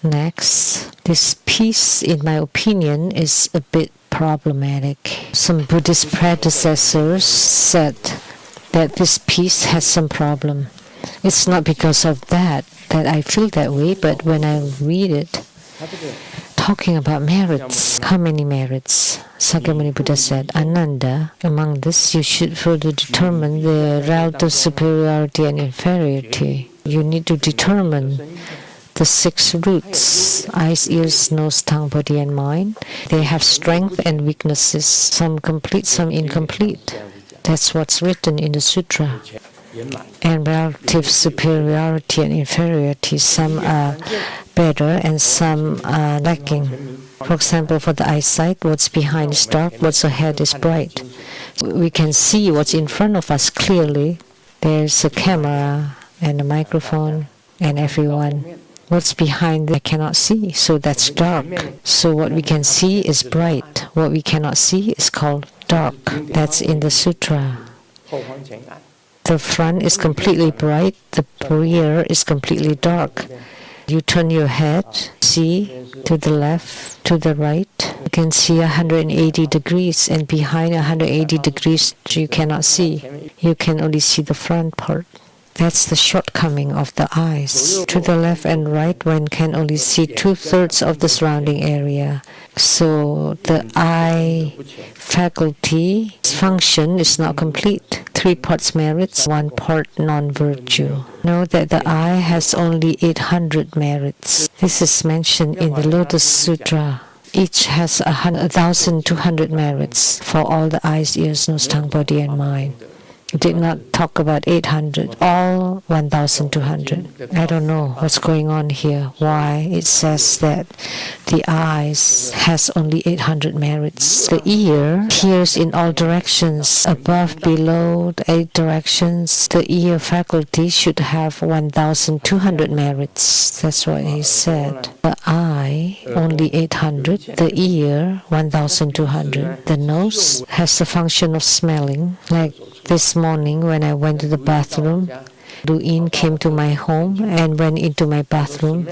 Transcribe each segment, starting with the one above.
Next, this piece, in my opinion, is a bit problematic. Some Buddhist predecessors said that this piece has some problem. It's not because of that I feel that way, but when I read it, talking about merits, how many merits? Sakyamuni Buddha said, Ananda, among this you should further determine the relative superiority and inferiority. You need to determine the 6 roots: eyes, ears, nose, tongue, body, and mind. They have strength and weaknesses, some complete, some incomplete. That's what's written in the sutra. And relative superiority and inferiority, some are better and some are lacking. For example, for the eyesight, what's behind is dark, what's ahead is bright. We can see what's in front of us clearly. There's a camera and a microphone and everyone. What's behind I cannot see, so that's dark. So what we can see is bright. What we cannot see is called dark. That's in the sutra. The front is completely bright, the rear is completely dark. You turn your head, see to the left, to the right, you can see 180 degrees, and behind 180 degrees you cannot see. You can only see the front part. That's the shortcoming of the eyes. To the left and right, one can only see 2/3 of the surrounding area. So the eye faculty function is not complete. 3 parts merits, 1 part non-virtue. Know that the eye has only 800 merits. This is mentioned in the Lotus Sutra. Each has 1,200 merits for all the eyes, ears, nose, tongue, body, and mind. It did not talk about 800, all 1,200. I don't know what's going on here, why it says that the eyes has only 800 merits. The ear hears in all directions, above, below, the 8 directions. The ear faculty should have 1,200 merits. That's what he said. The eye, only 800. The ear, 1,200. The nose has the function of smelling, like this morning when I went to the bathroom, Luin came to my home and went into my bathroom.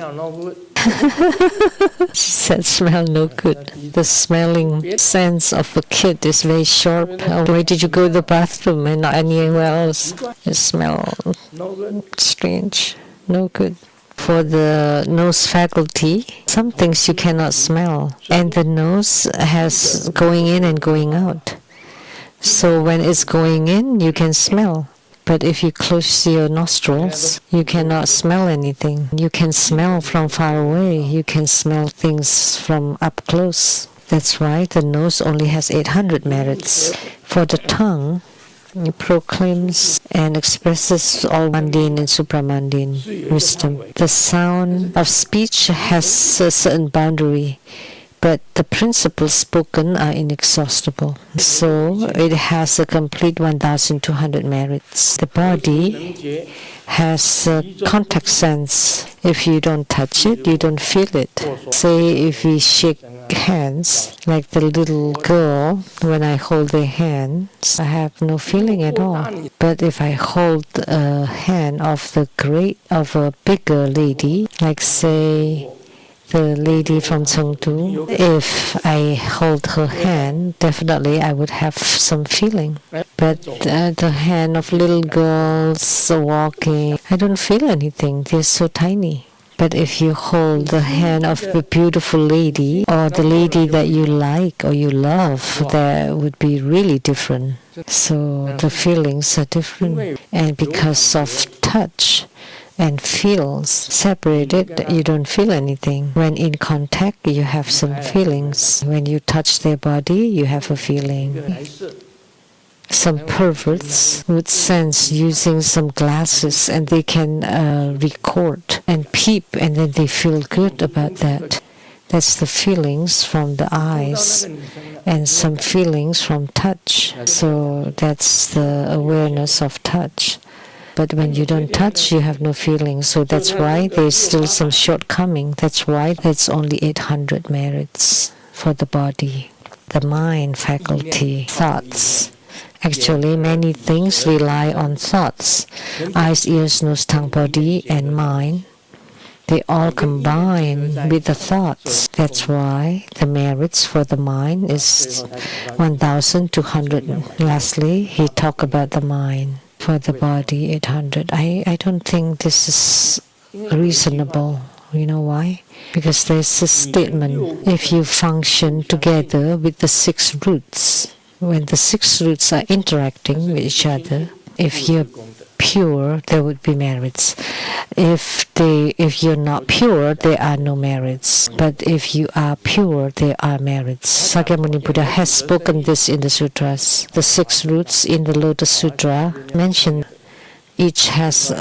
She said, smell no good. The smelling sense of a kid is very sharp. Why did you go to the bathroom and not anywhere else? It smells strange, no good. For the nose faculty, some things you cannot smell, and the nose has going in and going out. So when it's going in, you can smell. But if you close your nostrils, you cannot smell anything. You can smell from far away. You can smell things from up close. That's why the nose only has 800 merits. For the tongue, it proclaims and expresses all mundane and supramundane wisdom. The sound of speech has a certain boundary, but the principles spoken are inexhaustible. So it has a complete 1,200 merits. The body has a contact sense. If you don't touch it, you don't feel it. Say if we shake hands, like the little girl, when I hold their hands, I have no feeling at all. But if I hold a hand of a bigger lady, like say the lady from Chengdu, if I hold her hand, definitely I would have some feeling. But the hand of little girls walking, I don't feel anything. They're so tiny. But if you hold the hand of a beautiful lady, or the lady that you like or you love, that would be really different. So the feelings are different. And because of touch and feels separated, you don't feel anything. When in contact, you have some feelings. When you touch their body, you have a feeling. Some perverts would sense using some glasses, and they can record and peep, and then they feel good about that. That's the feelings from the eyes and some feelings from touch. So that's the awareness of touch. But when you don't touch, you have no feeling. So that's why there's still some shortcoming. That's why there's only 800 merits for the body. The mind faculty, thoughts. Actually, many things rely on thoughts. Eyes, ears, nose, tongue, body, and mind. They all combine with the thoughts. That's why the merits for the mind is 1,200. Lastly, he talked about the mind. For the body, 800. I don't think this is reasonable. You know why? Because there's a statement, if you function together with the 6 roots, when the 6 roots are interacting with each other, if you're pure, there would be merits. If you're not pure, there are no merits. But if you are pure, there are merits. Sakyamuni Buddha has spoken this in the sutras. The 6 roots in the Lotus Sutra mentioned each has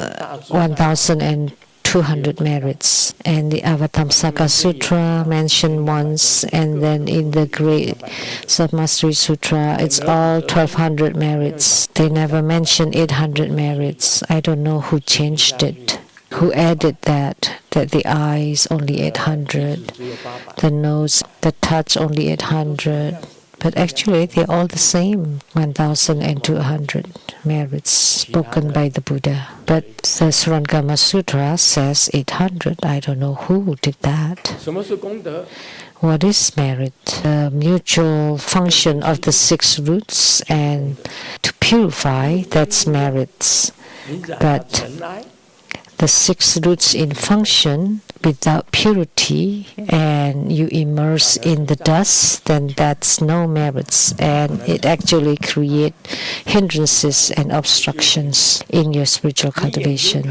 1,200 merits. And the Avatamsaka Sutra mentioned once, and then in the Great Self-Mastery Sutra, it's all 1,200 merits. They never mentioned 800 merits. I don't know who changed it, who added that the eye is only 800, the nose, the touch only 800. But actually, they're all the same, 1,200 merits spoken by the Buddha. But the Surangama Sutra says 800. I don't know who did that. What is merit? The mutual function of the 6 roots, and to purify, that's merits. But the 6 roots in function without purity, and you immerse in the dust, then that's no merits, and it actually creates hindrances and obstructions in your spiritual cultivation.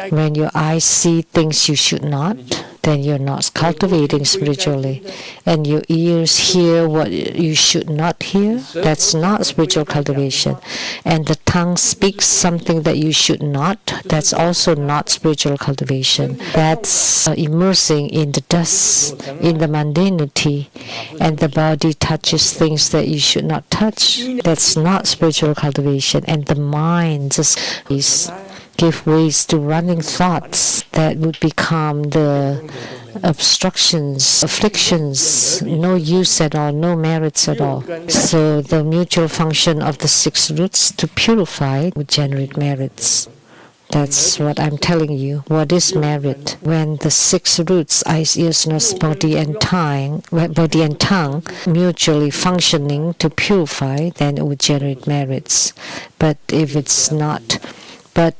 When your eyes see things you should not, then you're not cultivating spiritually. And your ears hear what you should not hear, that's not spiritual cultivation. And the tongue speaks something that you should not, that's also not spiritual cultivation. That's immersing in the dust, in the mundanity. And the body touches things that you should not touch, that's not spiritual cultivation. And the mind just give ways to running thoughts that would become the obstructions, afflictions, no use at all, no merits at all. So the mutual function of the 6 roots to purify would generate merits. That's what I'm telling you. What is merit? When the 6 roots, eyes, ears, nose, body and tongue, mutually functioning to purify, then it would generate merits. But if it's not,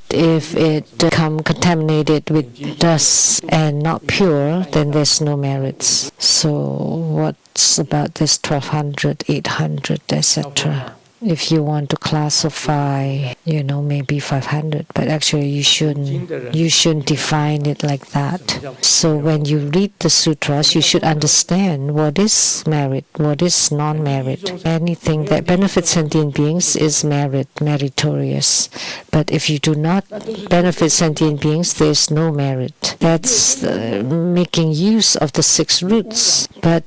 if it become contaminated with dust and not pure, then there's no merits. So what's about this 1,200, 800, etc.? If you want to classify, maybe 500, but actually you shouldn't define it like that. So when you read the sutras, you should understand what is merit, what is non-merit. Anything that benefits sentient beings is meritorious. But if you do not benefit sentient beings, there is no merit. That's making use of the 6 roots. But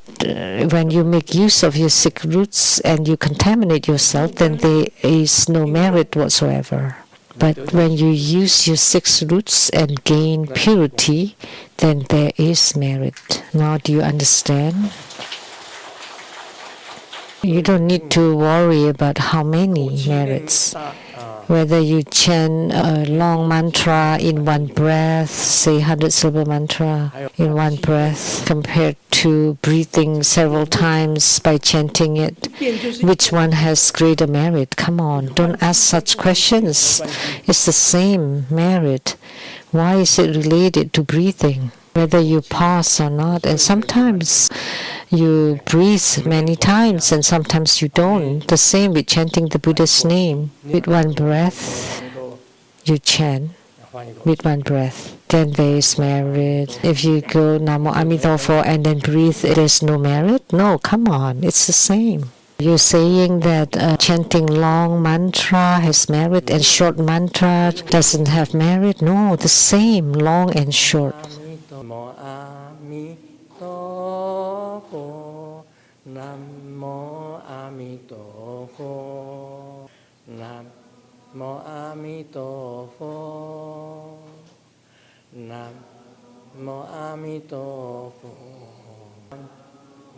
when you make use of your 6 roots and you contaminate yourself, then there is no merit whatsoever. But when you use your 6 roots and gain purity, then there is merit. Now do you understand? You don't need to worry about how many merits. Whether you chant a long mantra in one breath, say 100 syllable mantra in one breath, compared to breathing several times by chanting it, which one has greater merit? Come on, don't ask such questions. It's the same merit. Why is it related to breathing? Whether you pause or not, and sometimes you breathe many times and sometimes you don't. The same with chanting the Buddha's name. With one breath, you chant with one breath. Then there is merit. If you go Namo Amidofo and then breathe, there's no merit? No, come on, it's the same. You're saying that chanting long mantra has merit and short mantra doesn't have merit? No, the same, long and short. Namo Amitofo, Namo Amitofo, Namo Amitofo,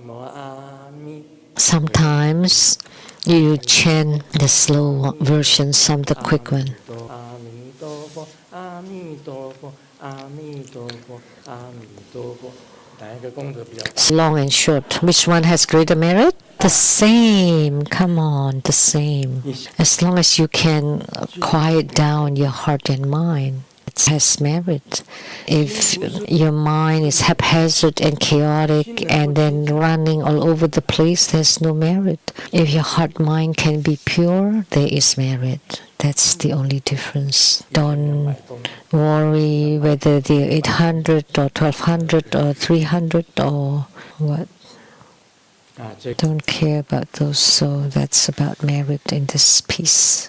Namo Amitofo. Sometimes you chant the slow version, some the quick one. 阿弥陀佛，阿弥陀佛。哪一个功德比较大？ Long and short, which one has greater merit? The same. Come on, the same. As long as you can quiet down your heart and mind, it has merit. If your mind is haphazard and chaotic and then running all over the place, there's no merit. If your heart mind can be pure, there is merit. That's the only difference. Don't worry whether they're 800 or 1200 or 300 or what. Don't care about those. So that's about merit in this piece.